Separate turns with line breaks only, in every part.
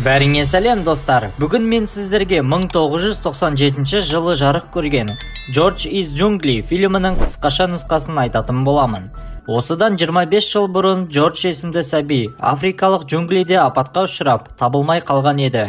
Бәріңе сәлем достар. Бүгін мен сіздерге 1997 жылы жарық көрген George из джунгли фильмінің қысқаша нұсқасын айтатын боламын. Осыдан 25 жыл бұрын Джордж есімді сәби африкалық джунглиде апатқа ұшырап, табылмай қалған еді.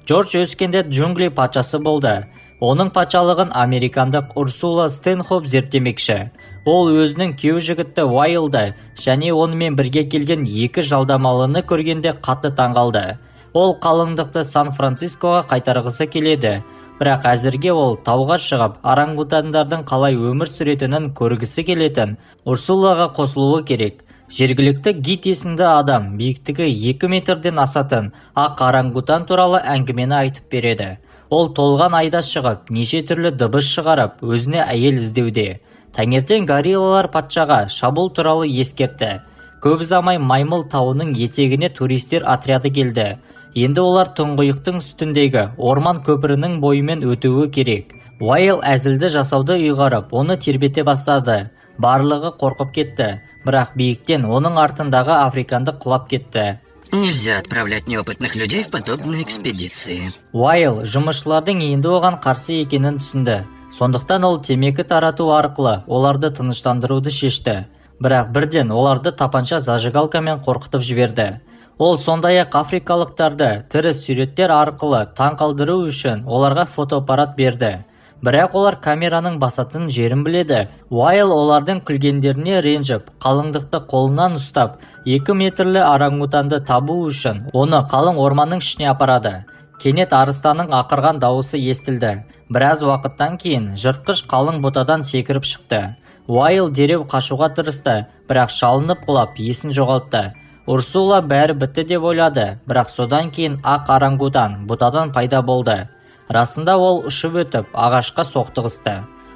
Джордж өскенде джунгли патшасы болды. Оның патшалығын американдық Урсула Стэнхоп зерттемекші. Ол өзінің күйеу жігітті Уайлды және онымен бірге келген екі жалдамалыны көргенде қатты таңғалды. Ол қалыңдықты Сан-Францискоға қайтарғысы келеді, бірақ әзірге ол тауға шығып, орангутандардың қалай өмір сүретінін көргісі келетін Урсулаға қосылуы керек. Жергілікті гид есімді адам биіктігі 2 метрден асатын ақ орангутан туралы әңгімені айтып береді. Ол толған айда шығып, неше түрлі дыбыс шығарып, өзіне әйел іздеуде. Таңертең гориллалар патшаға шабуыл туралы ескертті. Көп ұзамай Маймыл тауының етегіне туристер отряды келді. Енді олар тұңғиықтың үстіндегі орман көпірінің бойымен өтуі керек. Уайл әзілді жасауды ұйғарып, оны тербете бастады. Барлығы қорқып кетті, бірақ биіктен оның артындағы африканды құлап кетті.
Нельзя отправлять неопытных людей в подобные экспедиции.
Уайл жұмысшылардың енді оған қарсы екенін түсінді. Сондықтан ол темекі тарату арқылы оларды тыныштандыруды шешті. Бірақ бірден оларды тапанша зажигалкамен қорқытып жіберді. Ол сондай-ақ африкалықтарды тірі суреттер арқылы таң қалдыру үшін оларға фотоаппарат берді. Бірақ олар камераның басатын жерін біледі. Уайл олардың күлгендеріне ренжіп, қалыңдықты қолынан ұстап, 2 метрлі орангутанды табу үшін оны қалың орманның ішіне апарады. Кенет арыстанның ақырған дауысы естілді. Біраз уақыттан кейін жыртқыш қалың ботадан секіріп шықты. Уайл дереу қашуға тырысты, бірақ шалынып құлап, есін жоғалтты. Урсула бәрі бітті деп ойлады, бірақ содан кейін ақ орангутан бұтадан пайда болды. Расында ол ұшып өтіп, ағашқа соқтығысты.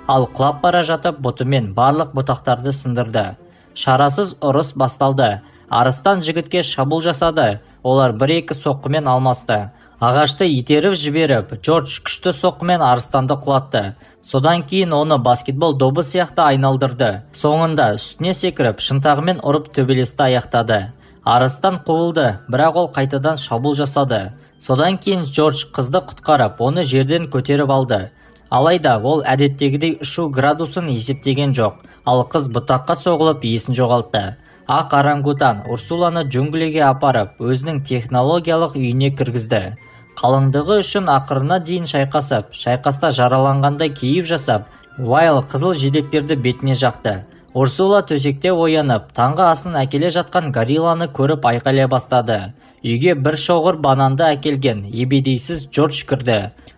Ал құлап бара жатып бұтымен барлық бұтақтарды сындырды. Шарасыз ұрыс басталды. Арыстан жігітке шабуыл жасады. Олар 1-2 соққымен алмасты. Ағашты итеріп жіберіп, Джордж күшті соққымен арыстанды құлатты. Содан кейін оны баскетбол добы сияқты айналдырды. Соңында үстіне секіріп, шынтағымен ұрып төбелесті аяқтады. Арыстан қуылды, бірақ ол қайтадан шабуыл жасады. Содан кейін Джордж қызды құтқарып, оны жерден көтеріп алды. Алайда ол әдеттегідей ұшу градусын есептеген жоқ, ал қыз бұтаққа соғылып есін жоғалтты. Ақ орангутан Урсуланы джунглиге апарып, өзінің технологиялық үйіне кіргізді. Қалыңдығы үшін ақырына дейін шайқасып, шайқаста жараланғандай кейіп жасап, Уайл қызыл жидектерді бетіне жақты. Урсула төсекте оянып, таңғы асын әкеле жатқан горилланы көріп айқайлай бастады. Үйге бір шоғыр бананды әкелген ебедейсіз Джордж кірді.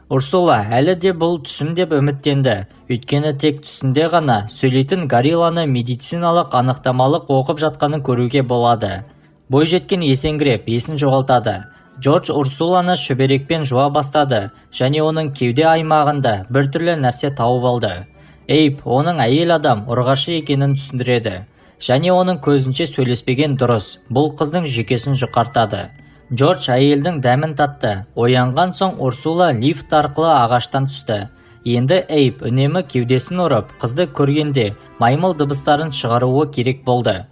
Урсула әлі де бұл түсім деп үміттенді. Өйткені тек түсінде ғана сөйлейтін горилланы медициналық анықтамалық оқып жатқанын көруге болады. Бойжеткен есеңгіреп, есін жоғалтады. Джордж Урсуланы шөберекпен жуа бастады және оның кеуде аймағында біртүрлі нәрсе тауып алды. Эйп оның әйел адам ұрғашы екенін түсіндіреді. Және оның көзінше сөйлеспеген дұрыс, бұл қыздың жүйкесін жұқартады. Джордж әйелдің дәмін татты. Оянған соң Урсула лифт арқылы ағаштан түсті. Енді Эйп үнемі кеудесін ұрып, қызды көргенде маймыл дыбыстарын шығаруы керек болды.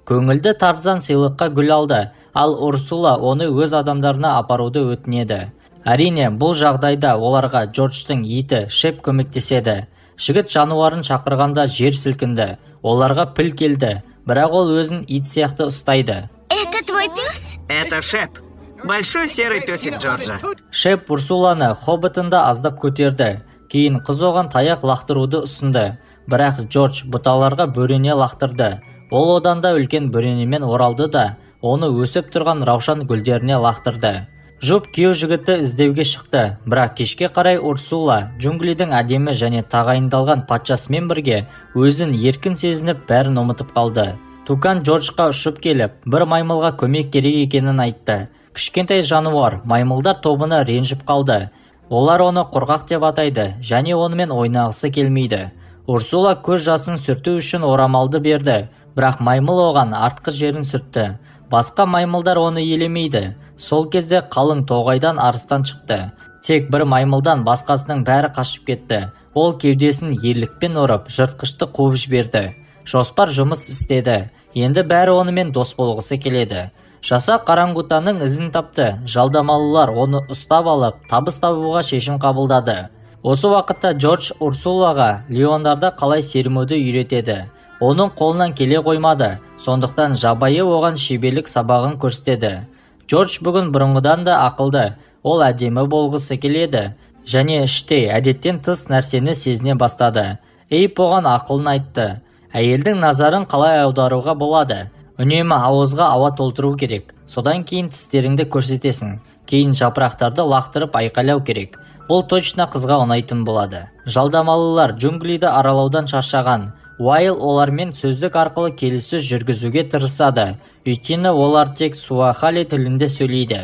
Көңілді Тарзан сыйлыққа гүл алды, ал Урсула оны өз адамдарына апаруды өтінеді. Әрине, бұл жағдайда оларға Джорджтың иті Шеп көмектеседі. Жігіт жануарын шақырғанда жер сілкінді. Оларға піл келді, бірақ ол өзін ит сияқты ұстайды.
Это твой пес?
Это Шеп. Большой серый песик Джорджа.
Шеп Урсуланы хоббитында аздап көтерді. Кейін қыз оған таяқ лақтыруды ұсынды. Бірақ Джордж бұталарға бөрене лақтырды. Ол одан да үлкен бөренемен оралды да, оны өсіп тұрған раушан гүлдеріне лақтырды. Жұп күйеу жігітті іздеуге шықты, бірақ кешке қарай Урсула джунглидің әдемі және тағайындалған патшасымен бірге өзін еркін сезініп бәрін ұмытып қалды. Тукан Джорджқа ұшып келіп, бір маймылға көмек керек екенін айтты. Кішкентай жануар маймылдар тобына ренжіп қалды. Олар оны құрғақ деп атайды және онымен ойнағысы келмейді. Урсула көз жасын сүрту үшін орамалды берді, бірақ маймыл оған артқы жерін сүртті. Басқа маймылдар оны елемейді. Сол кезде қалың тоғайдан арыстан шықты. Тек бір маймылдан басқасының бәрі қашып кетті. Ол кеудесін ерлікпен ұрып, жыртқышты қуып жіберді. Жоспар жұмыс істеді. Енді бәрі онымен дос болғысы келеді. Жасақ орангутанның ізін тапты. Жалдамалылар оны ұстап алып, табыс табуға шешім қабылдады. Осы уақытта Джордж Урсулаға леондарда қалай сермеуді үйретеді. Оның қолынан келе қоймады, сондықтан жабайы оған шеберлік сабағын көрсетеді. Джордж бүгін бұрынғыдан да ақылды, ол әдемі болғысы келеді, және іштей әдеттен тыс нәрсені сезіне бастады. Эйп оған ақылын айтты. Әйелдің назарын қалай аударуға болады? Үнемі ауызға ауа толтыру керек. Содан кейін тістеріңді көрсетесің. Кейін жапырақтарды лақтырып айқайлау керек. Бұл точно қызға ұнайтын болады. Жалдамалылар джунглиді аралаудан шаршаған. Уайл олармен сөздік арқылы келіссөз жүргізуге тырысады. Өйткені олар тек суахали тілінде сөйлейді.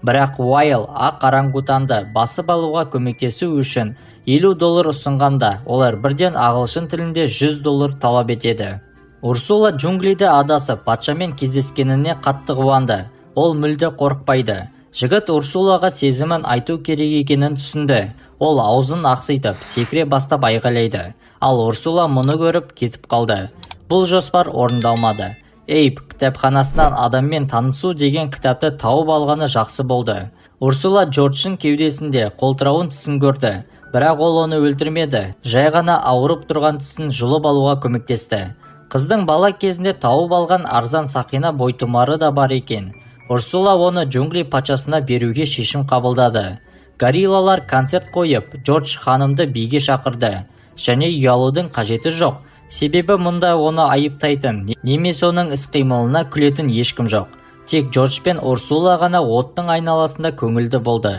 Бірақ Уайл ақ орангутанды басып алуға көмектесу үшін $50 ұсынғанда, олар бірден ағылшын тілінде $100 талап етеді. Урсула джунглиде адасып патшамен кездескеніне қатты қуанды. Ол мүлде қорықпайды. Жігіт Урсулаға сезімін айту керек екенін түсінді. Ол аузын ақситып, секіре бастап айғайлайды. Ал Урсула мұны көріп кетіп қалды. Бұл жоспар орындалмады. Эйп кітапханасынан адаммен танысу деген кітапты тауып алғаны жақсы болды. Урсула Джордждың кеудесінде қолтырауын тісін көрді. Бірақ ол оны өлтірмеді. Жай ғана ауырып тұрған тісін жұлып алуға көмектесті. Қыздың бала кезінде тауып алған арзан сақина бойтұмары да бар екен. Урсула оны джунгли патшасына беруге шешім қабылдады. Гориллалар концерт қойып, Джордж ханымды биге шақырды. Және ұялудың қажеті жоқ. Себебі мұнда оны айыптайтын, немесе оның іс-қимылына күлетін ешкім жоқ. Тек Джордж пен Урсула ғана оттың айналасында көңілді болды.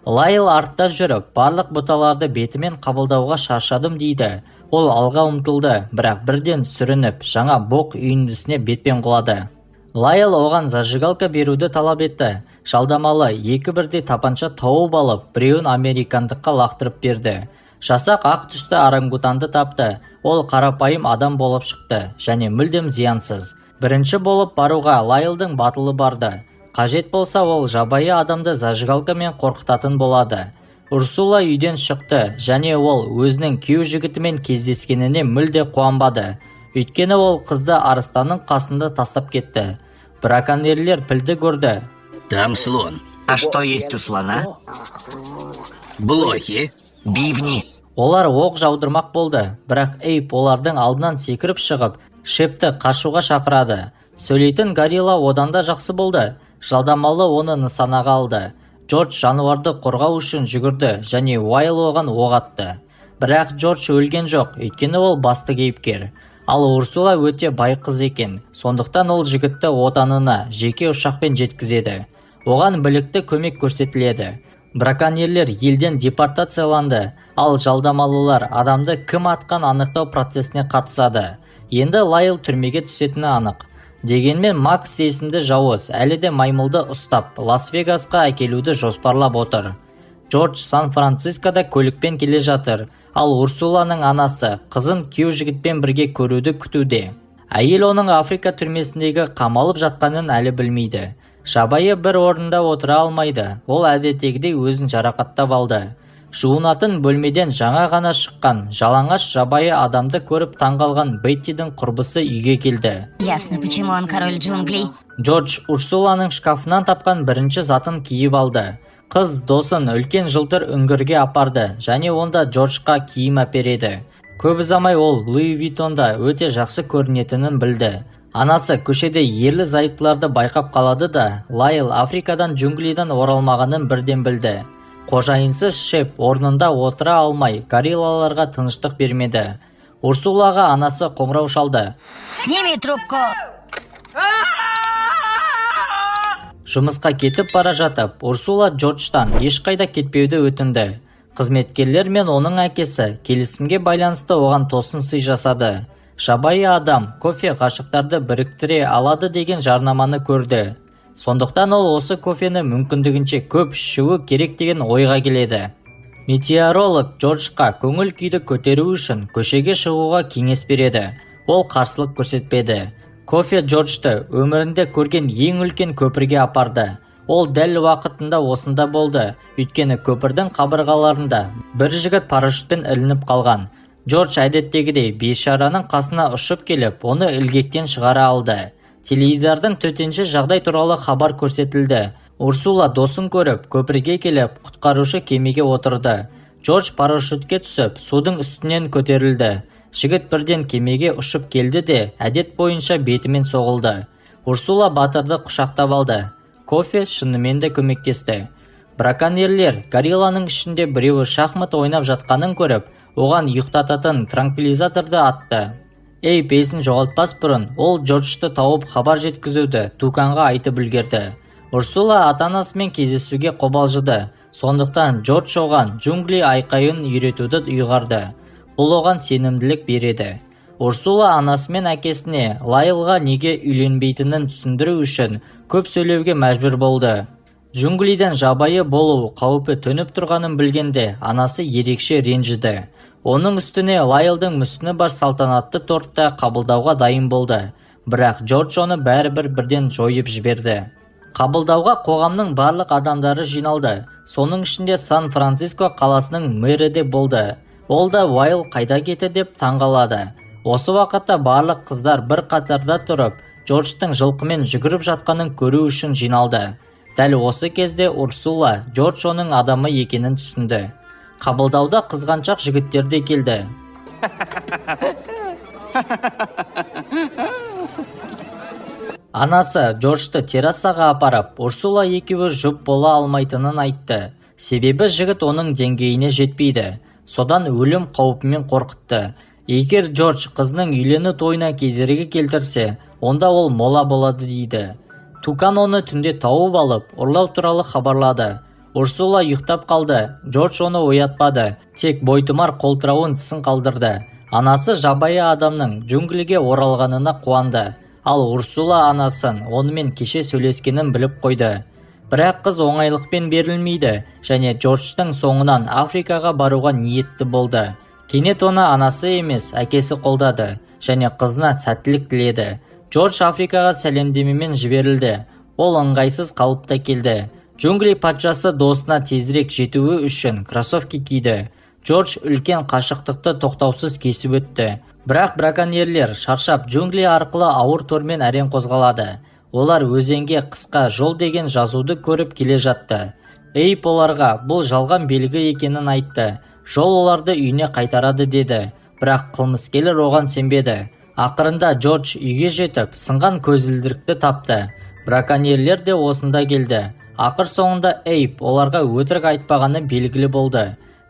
Лайл артта жүріп, барлық бұталарды бетімен қабылдауға шаршадым дейді. Ол алға ұмтылды, бірақ бірден сүрініп, жаңа боқ үйіндісіне бетпен құлады. Лайл оған зажигалка беруді талап етті. Жалдамалы екі бірдей тапанша тауып алып, біреуін американдыққа лақтырып берді. Жасақ ақ түсті орангутанды тапты. Ол қарапайым адам болып шықты, және мүлдем зиянсыз. Бірінші болып баруға Лайлдың батылы барды. Қажет болса, ол жабайы адамды зажигалкамен қорқытатын болады. Урсула үйден шықты, және ол өзінің күйеу жігітімен кездескеніне мүлде қуанбады. Өйткені ол қызды арыстанның қасында тастап кетті. Браконьерлер пілді көрді.
Там слон.
А что есть у слона?
Блохи.
Бивни.
Олар оқ жаудырмақ болды, бірақ Эйп олардың алдынан секіріп шығып, Шепті қашуға шақырады. Сөйлейтін горилла одан да жақсы болды. Жалдамалы оны нысанаға алды. Джордж жануарды қорғау үшін жүгірді, және Уайл оған оқ атты. Бірақ Джордж өлген жоқ, өйткені ол басты кейіпкер. Ал Урсула өте бай қыз екен, сондықтан ол жігітті отанына жеке ұшақпен жеткізеді. Оған білікті көмек көрсетіледі. Браконьерлер елден депортацияланды, ал жалдамалылар адамды кім атқан анықтау процесіне қатысады. Енді Лайл түрмеге түсетіні анық. Дегенмен Макс есімді жауыз әлі де маймылды ұстап, Лас-Вегасқа әкелуді жоспарлап отыр. Джордж Сан-Францискода көлікпен келе жатыр, ал Урсуланың анасы қызын күйеу жігітпен бірге көруді күтуде. Әйел оның Африка түрмесіндегі қамалып жатқанын әлі білмейді. Жабайы бір орында отыра алмайды, ол әдеттегідей өзін жарақаттап алды. Жуынатын бөлмеден жаңа ғана шыққан жалаңаш жабайы адамды көріп таңғалған Беттидің құрбысы үйге келді.
Ясно, почему он король джунглей.
Джордж Урсуланың шкафынан тапқан бірінші затын киіп алды. Қыз досын үлкен жылтыр үңгірге апарды, және онда Джорджқа киім әпереді. Көп ұзамай ол Луи Виттонда өте жақсы көрінетінін білді. Анасы көшеде ерлі зайыптыларды байқап қалады да, Лайл Африкадан джунглидан оралмағанын бірден білді. Қожайынсыз Шеп орнында отыра алмай, гориллаларға тыныштық бермеді. Урсулаға анасы қоңырау шалды.
Сними трубку.
Жұмысқа кетіп бара жатып, Урсула Джорджтан ешқайда кетпеуді өтінді. Қызметкерлер мен оның әкесі келісімге байланысты оған тосын сый жасады. Жабайы адам кофе ғашықтарды біріктіре алады деген жарнаманы көрді. Сондықтан ол осы кофені мүмкіндігінше көп ішуі керек деген ойға келеді. Метеоролог Джорджқа көңіл күйді көтеру үшін көшеге шығуға кеңес береді. Ол қарсылық көрсетпеді. Кофе Джорджты өмірінде көрген ең үлкен көпірге апарды. Ол дәл уақытында осында болды, өйткені көпірдің қабырғаларында бір жігіт парашютпен ілініп қалған. Джордж әдеттегідей бейшараның қасына ұшып келіп, оны ілгектен шығара алды. Теледидардың төтенше жағдай туралы хабар көрсетілді. Урсула досын көріп, көпірге келіп, құтқарушы кемеге отырды. Джордж парашютке түсіп, судың үстінен көтерілді. Жігіт бірден кемеге ұшып келді де, әдет бойынша бетімен соғылды. Урсула батырды құшақтап алды. Кофе шынымен де көмектесті. Браконьерлер горилланың ішінде біреуі шахмат ойнап жатқанын көріп, оған ұйықтататын транквилизаторды атты. Эйп есін жоғалтпас бұрын, ол Джорджты тауып хабар жеткізуді Туканға айтып үлгерді. Урсула ата-анасымен кездесуге қобалжыды. Сондықтан Джордж оған джунгли айқайын үйретуді ұйғарды. Бұл оған сенімділік береді. Урсула анасымен әкесіне Лайлға неге үйленбейтінін түсіндіру үшін көп сөйлеуге мәжбүр болды. Джунглиден жабайы болу қаупі төніп тұрғанын білгенде анасы ерекше ренжіді. Оның үстіне Лайлдың мүсіні бар салтанатты тортта қабылдауға дайын болды. Бірақ Джордж оны бәрібір бірден жойып жіберді. Қабылдауға қоғамның барлық адамдары жиналды. Соның ішінде Сан-Франциско қаласының мэрі де болды. Ол да Уайл қайда кетті деп таңғалады. Осы уақытта барлық қыздар бір қатарда тұрып, Джорджтың жылқымен жүгіріп жатқанын көру үшін жиналды. Дәл осы кезде Урсула Джордж оның адамы екенін түсінді. Қабылдауда қызғаншақ жігіттер де келді. Анасы Джорджты террасаға апарып, Урсула екеуі жұп бола алмайтынын айтты. Себебі жігіт оның деңгейіне жетпейді. Содан өлім қаупімен қорқытты. Егер Джордж қызының үйлену тойына кедергі келтірсе, онда ол мола болады дейді. Тукан оны түнде тауып алып, ұрлау туралы хабарлады. Урсула ұйықтап қалды. Джордж оны оятпады. Тек бойтұмар қолтырауын тісін қалдырды. Анасы жабайы адамның джунглиге оралғанына қуанды. Ал Урсула анасын онымен кеше сөйлескенін біліп қойды. Бірақ қыз оңайлықпен берілмейді және Джорджтың соңынан Африкаға баруға ниетті болды. Кенет оны анасы емес, әкесі қолдады және қызына сәттілік тіледі. Джордж Африкаға сәлемдемемен жіберілді. Ол ыңғайсыз қалыпта келді. Джунгли патшасы досына тезірек жетуі үшін кроссовки киді. Джордж үлкен қашықтықты тоқтаусыз кесіп өтті. Бірақ браконьерлер шаршап джунгли арқылы ауыр тормен әрең қозғалады. Олар өзенге қысқа жол деген жазуды көріп келе жатты. Эйп оларға бұл жалған белгі екенін айтты. Жол оларды үйіне қайтарады деді. Бірақ қылмыскерлер оған сенбеді. Ақырында Джордж үйге жетіп, сынған көзілдірікті тапты. Браконьерлер де осында келді. Ақыр соңында Эйп оларға өтірік айтпағаны белгілі болды.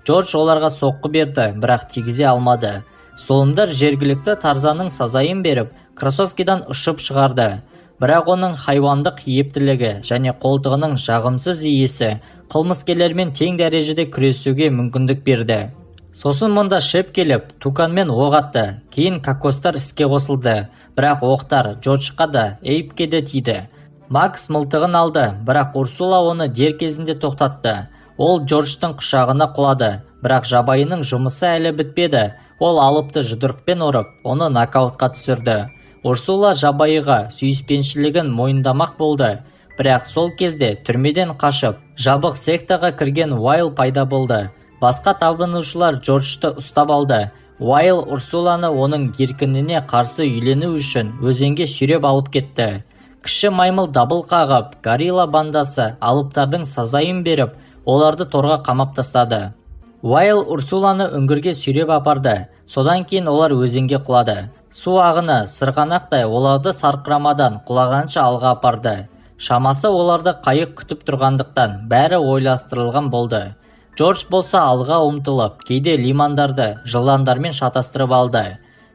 Джордж оларға соққы берді, бірақ тигізе алмады. Зұлымдар жергілікті Тарзанның сазайын беріп, кроссовкидан ұшып шығарды. Бірақ оның хайуандық ептілігі және қолтығының жағымсыз иесі қылмыскерлермен тең дәрежеде күресуге мүмкіндік берді. Сосын мұнда шеп келіп, Туканмен оқ атты. Кейін кокостар іске қосылды. Бірақ оқтар Джорджқа да, Эйпке де тиді. Макс мылтығын алды, бірақ Урсула оны дер кезінде тоқтатты. Ол Джорджтың құшағына құлады, бірақ жабайының жұмысы әлі бітпеді. Ол алыпты жұдырықпен ұрып, оны нокаутқа түсірді. Урсула жабайыға сүйіспеншілігін мойындамақ болды. Бірақ сол кезде түрмеден қашып, жабық сектаға кірген Уайл пайда болды. Басқа табынушылар Джорджты ұстап алды. Уайл Урсуланы оның еркініне қарсы үйлену үшін өзенге сүйреп алып кетті. Кіші маймыл дабыл қағып, горилла бандасы алыптардың сазайын беріп, оларды торға қамап тастады. Уайл Урсуланы үңгірге сүйреп апарды. Содан кейін олар өзенге құлады. Су ағыны сырғанақтай оларды сарқырамадан құлағанша алға апарды. Шамасы оларды қайық күтіп тұрғандықтан бәрі ойластырылған болды. Джордж болса алға ұмтылып, кейде лимандарды жыландармен шатастырып алды.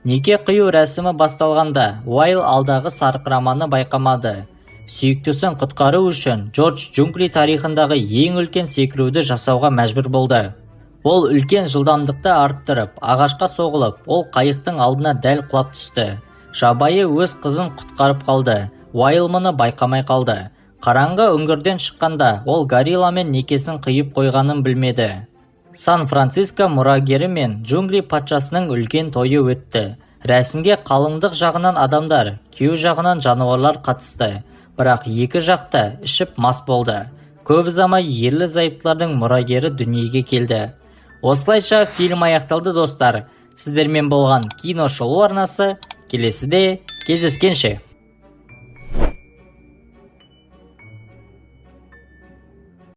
Неке қию рәсімі басталғанда Уайл алдағы сарқыраманы байқамады. Сүйіктісін құтқару үшін Джордж джунгли тарихындағы ең үлкен секіруді жасауға мәжбүр болды. Ол үлкен жылдамдықты арттырып, ағашқа соғылып, ол қайықтың алдына дәл құлап түсті. Жабайы өз қызын құтқарып қалды. Уайл мұны байқамай қалды. Қараңғы үңгірден шыққанда ол горилламен некесін қиып қойғанын білмеді. Сан-Франциско мұрагері мен джунгли патшасының үлкен тойы өтті. Рәсімге қалыңдық жағынан адамдар, күйеу жағынан жануарлар қатысты. Бірақ екі жақта ішіп мас болды. Көп ұзамай ерлі зайыптылардың мұрагері дүниеге келді. Осылайша фильм аяқталды достар. Сіздермен болған кино шолу арнасы келесіде кездескенше.